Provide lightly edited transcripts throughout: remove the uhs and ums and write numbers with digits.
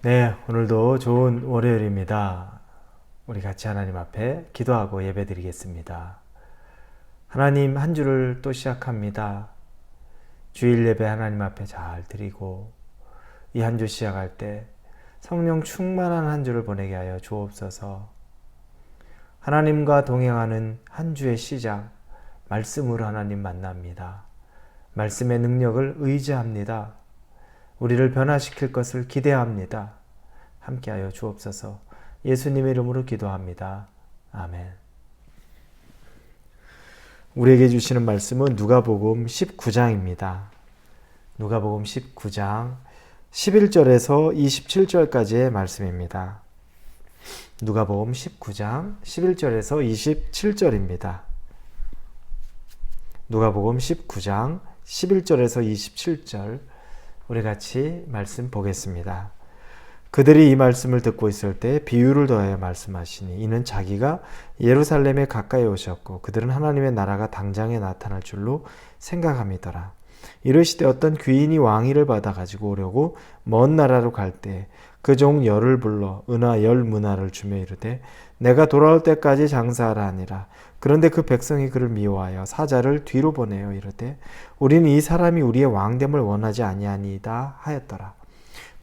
네, 오늘도 좋은 월요일입니다. 우리 같이 하나님 앞에 기도하고 예배드리겠습니다. 하나님, 한 주를 또 시작합니다. 주일 예배 하나님 앞에 잘 드리고 이 한 주 시작할 때 성령 충만한 한 주를 보내게 하여 주옵소서. 하나님과 동행하는 한 주의 시작, 말씀으로 하나님 만납니다. 말씀의 능력을 의지합니다. 우리를 변화시킬 것을 기대합니다. 함께하여 주옵소서. 예수님의 이름으로 기도합니다. 아멘. 우리에게 주시는 말씀은 누가복음 19장입니다. 누가복음 19장 11절에서 27절까지의 말씀입니다. 누가복음 19장 11절에서 27절입니다. 누가복음 19장 11절에서 27절 우리 같이 말씀 보겠습니다. 그들이 이 말씀을 듣고 있을 때 비유를 더하여 말씀하시니 이는 자기가 예루살렘에 가까이 오셨고 그들은 하나님의 나라가 당장에 나타날 줄로 생각함이더라. 이르시되 어떤 귀인이 왕위를 받아 가지고 오려고 먼 나라로 갈 때 그 종 열을 불러 은하 10문화를 주며 이르되 내가 돌아올 때까지 장사하라 하니라. 그런데 그 백성이 그를 미워하여 사자를 뒤로 보내어 이르되 우리는 이 사람이 우리의 왕됨을 원하지 아니하니이다 하였더라.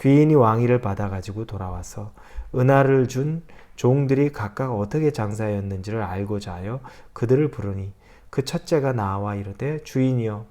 귀인이 왕위를 받아 가지고 돌아와서 은하를 준 종들이 각각 어떻게 장사하였는지를 알고자 하여 그들을 부르니 그 첫째가 나와 이르되 주인이여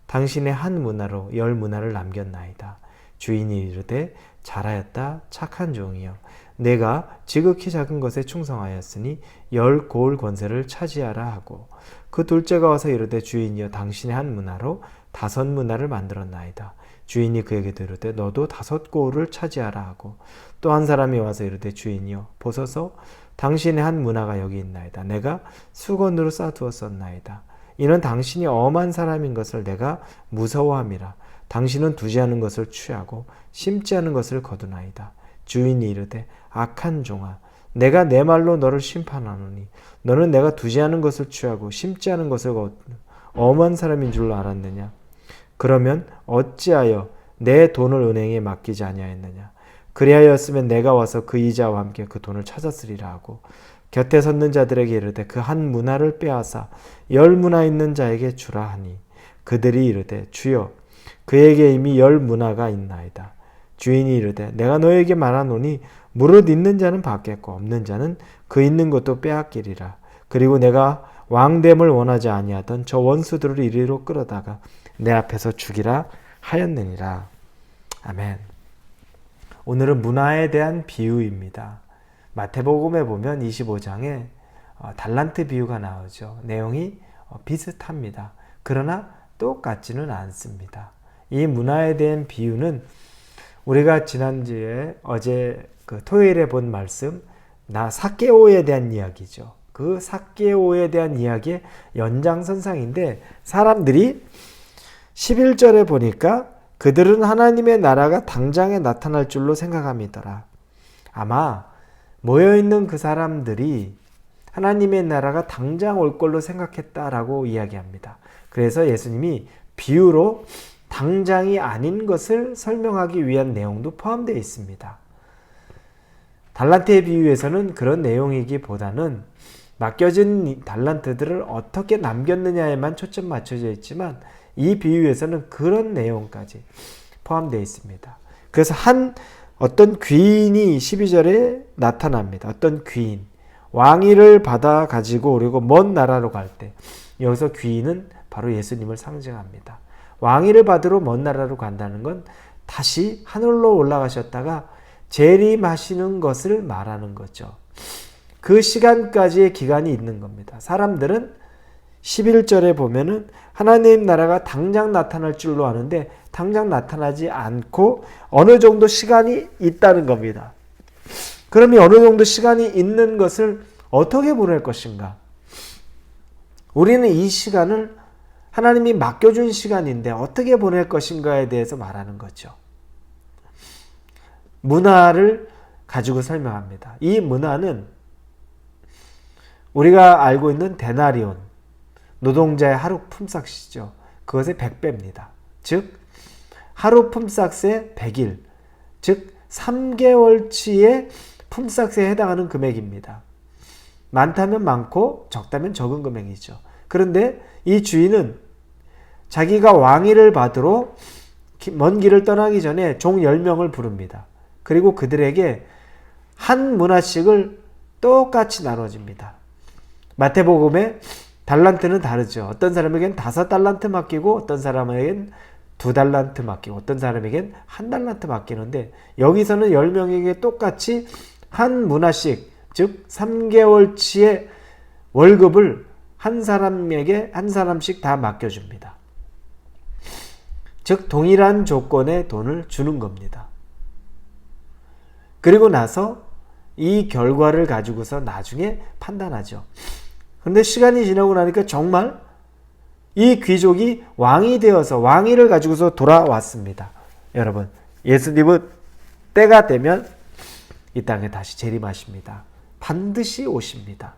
당신의 한 문화로 10문화를 남겼나이다. 주인이 이르되 잘하였다 착한 종이여 내가 지극히 작은 것에 충성하였으니 10고을 권세를 차지하라 하고 그 둘째가 와서 이르되 주인이여 당신의 한 문화로 5문화를 만들었나이다. 주인이 그에게 이르되 너도 5고을을 차지하라 하고 또 한 사람이 와서 이르되 주인이여 보소서 당신의 한 문화가 여기 있나이다. 내가 수건으로 싸두었었나이다. 이는 당신이 엄한 사람인 것을 내가 무서워함이라. 당신은 두지 않은 것을 취하고 심지 않은 것을 거두나이다. 주인이 이르되 악한 종아 내가 내 말로 너를 심판하노니 너는 내가 두지 않은 것을 취하고 심지 않은 것을 거두는 엄한 사람인 줄 알았느냐. 그러면 어찌하여 내 돈을 은행에 맡기지 아니하였느냐. 그리하였으면 내가 와서 그 이자와 함께 그 돈을 찾았으리라 하고 곁에 섰는 자들에게 이르되 그 한 문화를 빼앗아 10문화 있는 자에게 주라 하니 그들이 이르되 주여 그에게 이미 10문화가 있나이다. 주인이 이르되 내가 너에게 말하노니 무릇 있는 자는 받겠고 없는 자는 그 있는 것도 빼앗기리라. 그리고 내가 왕됨을 원하지 아니하던 저 원수들을 이리로 끌어다가 내 앞에서 죽이라 하였느니라. 아멘. 오늘은 문화에 대한 비유입니다. 마태복음에 보면 25장에 달란트 비유가 나오죠. 내용이 비슷합니다. 그러나 똑같지는 않습니다. 이 문화에 대한 비유는 우리가 지난주에 어제 토요일에 본 말씀 삭개오에 대한 이야기죠. 그 삭개오에 대한 이야기의 연장선상인데 사람들이 11절에 보니까 그들은 하나님의 나라가 당장에 나타날 줄로 생각함이더라. 아마 모여있는 그 사람들이 하나님의 나라가 당장 올 걸로 생각했다라고 이야기합니다. 그래서 예수님이 비유로 당장이 아닌 것을 설명하기 위한 내용도 포함되어 있습니다. 달란트의 비유에서는 그런 내용이기보다는 맡겨진 달란트들을 어떻게 남겼느냐에만 초점 맞춰져 있지만 이 비유에서는 그런 내용까지 포함되어 있습니다. 그래서 어떤 귀인이 12절에 나타납니다. 어떤 귀인, 왕위를 받아 가지고 오려고 먼 나라로 갈 때 여기서 귀인은 바로 예수님을 상징합니다. 왕위를 받으러 먼 나라로 간다는 건 다시 하늘로 올라가셨다가 재림하시는 것을 말하는 거죠. 그 시간까지의 기간이 있는 겁니다. 사람들은 11절에 보면은 하나님 나라가 당장 나타날 줄로 아는데 당장 나타나지 않고 어느 정도 시간이 있다는 겁니다. 그럼 이 어느 정도 시간이 있는 것을 어떻게 보낼 것인가? 우리는 이 시간을 하나님이 맡겨준 시간인데 어떻게 보낼 것인가에 대해서 말하는 거죠. 문화를 가지고 설명합니다. 이 문화는 우리가 알고 있는 데나리온, 노동자의 하루 품삯이죠. 그것의 100배입니다. 즉 하루 품삯의 100일, 즉 3개월치의 품삯에 해당하는 금액입니다. 많다면 많고 적다면 적은 금액이죠. 그런데 이 주인은 자기가 왕위를 받으러 먼 길을 떠나기 전에 종 10명을 부릅니다. 그리고 그들에게 한 문화씩을 똑같이 나눠줍니다. 마태복음에 달란트는 다르죠. 어떤 사람에겐 5달란트 맡기고 어떤 사람에겐 2달란트 맡기고 어떤 사람에겐 1달란트 맡기는데 여기서는 10명에게 똑같이 한 문화씩, 즉 3개월치의 월급을 한 사람에게 한 사람씩 다 맡겨줍니다. 즉 동일한 조건의 돈을 주는 겁니다. 그리고 나서 이 결과를 가지고서 나중에 판단하죠. 그런데 시간이 지나고 나니까 정말 이 귀족이 왕이 되어서 왕위를 가지고서 돌아왔습니다. 여러분, 예수님은 때가 되면 이 땅에 다시 재림하십니다. 반드시 오십니다.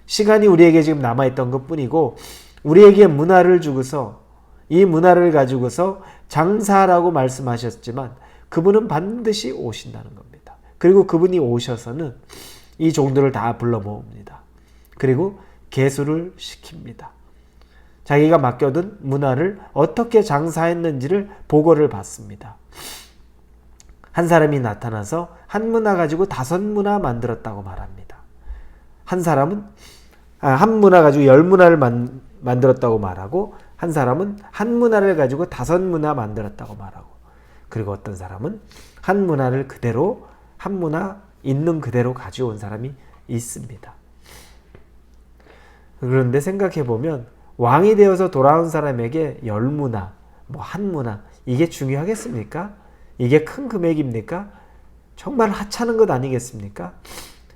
시간이 우리에게 지금 남아있던 것뿐이고 우리에게 문화를 주고서 이 문화를 가지고서 장사라고 말씀하셨지만 그분은 반드시 오신다는 겁니다. 그리고 그분이 오셔서는 이 종들을 다 불러 모읍니다. 그리고 계수를 시킵니다. 자기가 맡겨둔 문화를 어떻게 장사했는지를 보고를 받습니다. 한 사람이 나타나서 한 문화 가지고 5문화 만들었다고 말합니다. 한 사람은 한 문화 가지고 10문화를 만들었다고 말하고 한 사람은 한 문화를 가지고 5문화 만들었다고 말하고 그리고 어떤 사람은 한 문화를 그대로 한 문화 있는 그대로 가져온 사람이 있습니다. 그런데 생각해 보면 왕이 되어서 돌아온 사람에게 10문화, 한 문화 이게 중요하겠습니까? 이게 큰 금액입니까? 정말 하찮은 것 아니겠습니까?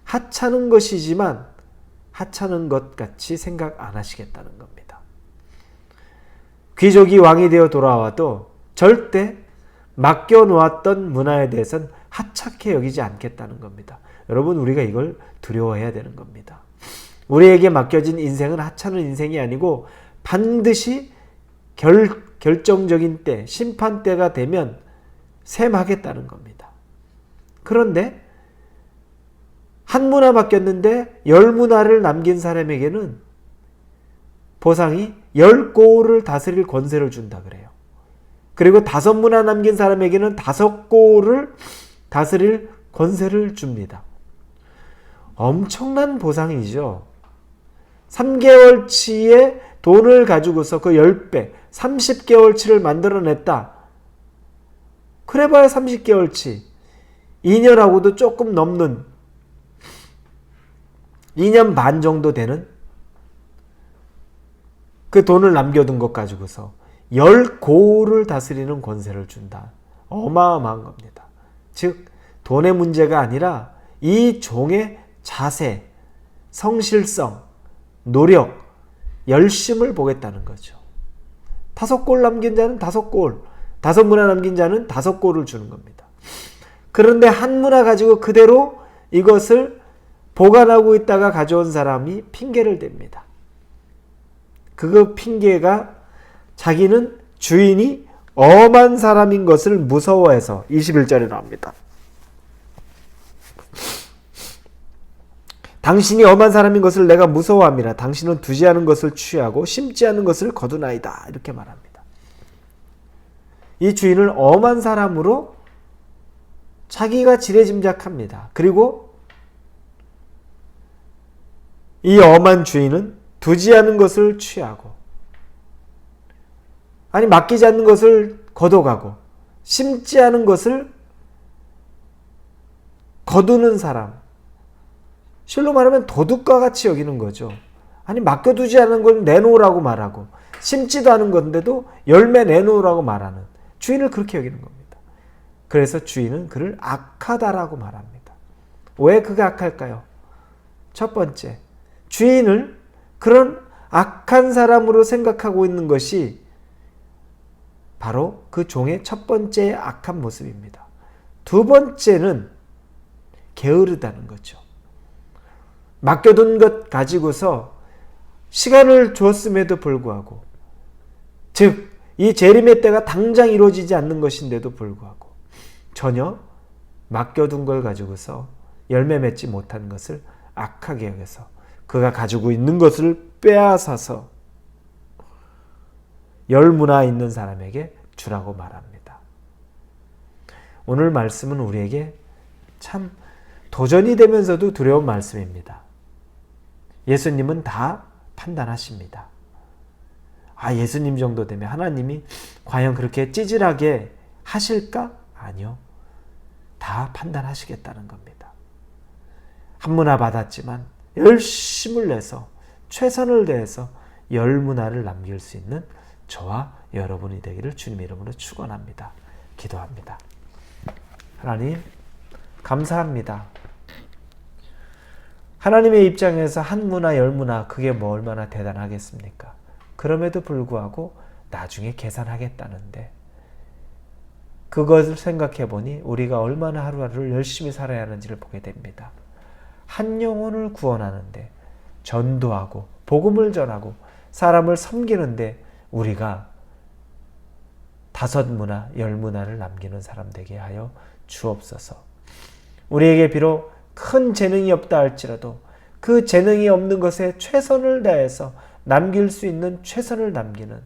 하찮은 것이지만 하찮은 것 같이 생각 안 하시겠다는 겁니다. 귀족이 왕이 되어 돌아와도 절대 맡겨놓았던 문화에 대해서는 하찮게 여기지 않겠다는 겁니다. 여러분, 우리가 이걸 두려워해야 되는 겁니다. 우리에게 맡겨진 인생은 하찮은 인생이 아니고 반드시 결정적인 때, 심판 때가 되면 셈하겠다는 겁니다. 그런데 한 문화 맡겼는데 10문화를 남긴 사람에게는 보상이 10고을을 다스릴 권세를 준다 그래요. 그리고 5문화 남긴 사람에게는 5고을을 다스릴 권세를 줍니다. 엄청난 보상이죠. 3개월치의 돈을 가지고서 그 10배, 30개월치를 만들어냈다. 그래봐야 30개월치. 2년하고도 조금 넘는 2년 반 정도 되는 그 돈을 남겨둔 것 가지고서 10고을을 다스리는 권세를 준다. 어마어마한 겁니다. 즉 돈의 문제가 아니라 이 종의 자세, 성실성, 노력, 열심을 보겠다는 거죠. 5고을 남긴 자는 5고을, 5문화 남긴 자는 5고을을 주는 겁니다. 그런데 한 문화 가지고 그대로 이것을 보관하고 있다가 가져온 사람이 핑계를 댑니다. 그 핑계가 자기는 주인이 엄한 사람인 것을 무서워해서 21절에 나옵니다. 당신이 엄한 사람인 것을 내가 무서워함이라. 당신은 두지 않은 것을 취하고 심지 않은 것을 거두나이다. 이렇게 말합니다. 이 주인을 엄한 사람으로 자기가 지레짐작합니다. 그리고 이 엄한 주인은 두지 않은 것을 취하고 맡기지 않는 것을 걷어가고 심지 않은 것을 거두는 사람. 실로 말하면 도둑과 같이 여기는 거죠. 맡겨두지 않은 걸 내놓으라고 말하고 심지도 않은 건데도 열매 내놓으라고 말하는 주인을 그렇게 여기는 겁니다. 그래서 주인은 그를 악하다라고 말합니다. 왜 그가 악할까요? 첫 번째, 주인을 그런 악한 사람으로 생각하고 있는 것이 바로 그 종의 첫 번째 악한 모습입니다. 두 번째는 게으르다는 거죠. 맡겨둔 것 가지고서 시간을 주었음에도 불구하고, 즉 이 재림의 때가 당장 이루어지지 않는 것인데도 불구하고 전혀 맡겨둔 걸 가지고서 열매 맺지 못한 것을 악하게 여겨서 그가 가지고 있는 것을 빼앗아서 열무나 있는 사람에게 주라고 말합니다. 오늘 말씀은 우리에게 참 도전이 되면서도 두려운 말씀입니다. 예수님은 다 판단하십니다. 예수님 정도 되면 하나님이 과연 그렇게 찌질하게 하실까? 아니요. 다 판단하시겠다는 겁니다. 한문화 받았지만 열심을 내서 최선을 다해서 열문화를 남길 수 있는 저와 여러분이 되기를 주님 이름으로 축원합니다. 기도합니다. 하나님 감사합니다. 하나님의 입장에서 한문화 열문화 그게 뭐 얼마나 대단하겠습니까? 그럼에도 불구하고 나중에 계산하겠다는데 그것을 생각해 보니 우리가 얼마나 하루하루를 열심히 살아야 하는지를 보게 됩니다. 한 영혼을 구원하는데 전도하고 복음을 전하고 사람을 섬기는데 우리가 5문화, 10문화를 남기는 사람 되게 하여 주옵소서. 우리에게 비록 큰 재능이 없다 할지라도 그 재능이 없는 것에 최선을 다해서 남길 수 있는 최선을 남기는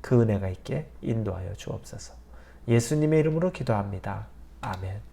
그 은혜가 있게 인도하여 주옵소서. 예수님의 이름으로 기도합니다. 아멘.